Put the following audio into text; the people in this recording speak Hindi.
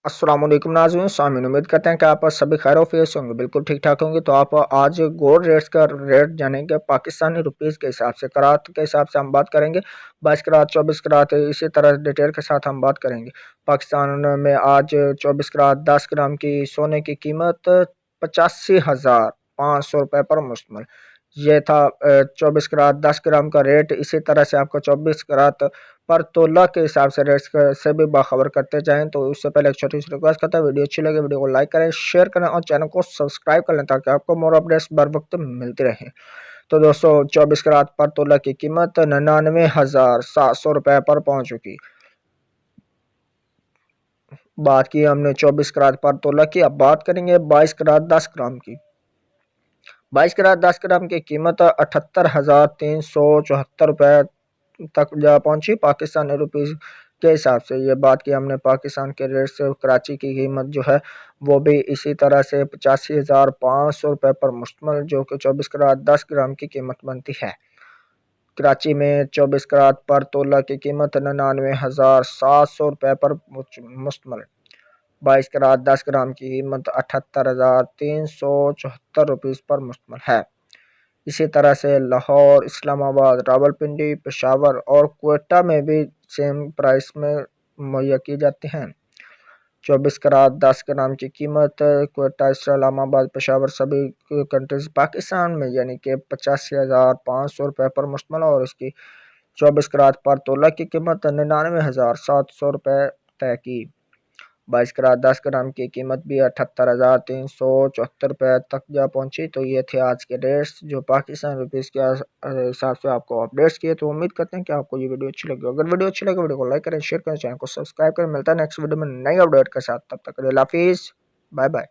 अस्सलाम वालेकुम नाज़रीन, सामीन उम्मीद करते हैं कि आप सभी खैर वाफियत से होंगे, बिल्कुल ठीक ठाक होंगे। तो आप आज गोल्ड रेट्स का रेट जानेंगे पाकिस्तानी रुपीस के हिसाब से, करात के हिसाब से हम बात करेंगे। 22 करात, 24 करात, इसी तरह डिटेल के साथ हम बात करेंगे। पाकिस्तान में आज 24 करात 10 ग्राम की सोने की कीमत 85,500 रुपये पर मुश्तमिल। ये था 24 करात 10 ग्राम का रेट। इसी तरह से आपको 24 करात पर तोला के हिसाब से रेट्स से भी बाखबर करते जाएं। तो उससे पहले एक छोटी सी रिक्वेस्ट करता है, वीडियो अच्छी लगे वीडियो को लाइक करें, शेयर करें और चैनल को सब्सक्राइब कर लें ताकि आपको मोर अपडेट्स बर वक्त मिलती रहे। तो दोस्तों 24 करात पर तोला की कीमत 99,700 रुपये पर पहुंच चुकी। बात की हमने 24 करात पर तोला की, अब बात करेंगे 22 करात 10 ग्राम की। 22 करात 10 ग्राम की कीमत 78,374 रुपये तक जा पहुंची पाकिस्तानी रुपीस के हिसाब से। ये बात की हमने पाकिस्तान के रेट से। कराची की कीमत जो है वो भी इसी तरह से 85,500 रुपये पर मुश्तमिल, जो कि 24 करात 10 ग्राम की कीमत बनती है। कराची में 24 करात पर तोला की कीमत 99,700 रुपये पर मुश्तमिल। 22 करात 10 ग्राम की कीमत 78,374 रुपीस पर मुश्तमिल है। इसी तरह से लाहौर, इस्लामाबाद, रावलपिंडी, पेशावर और क्वेटा में भी सेम प्राइस में मुहैया की जाती हैं। 24 करात 10 ग्राम की कीमत क्वेटा, इस्लामाबाद, पेशावर सभी कंट्रीज पाकिस्तान में यानी कि 85,500 रुपये पर मुश्तमिल, और इसकी 24 करात पर तोला की कीमत 99,700 रुपये तय की। 22 करात 10 ग्राम की कीमत भी 78,374 रुपये तक जा पहुंची। तो ये थे आज के रेट्स जो पाकिस्तान रुपीस के हिसाब से आपको अपडेट्स किए। तो उम्मीद करते हैं कि आपको ये वीडियो अच्छी लगी। अगर वीडियो अच्छी लगे वीडियो को लाइक करें, शेयर करें, चैनल को सब्सक्राइब करें। मिलता है नेक्स्ट वीडियो में नई अपडेट के साथ, तब तक के लिए अल्लाह हाफिज़, बाय बाय।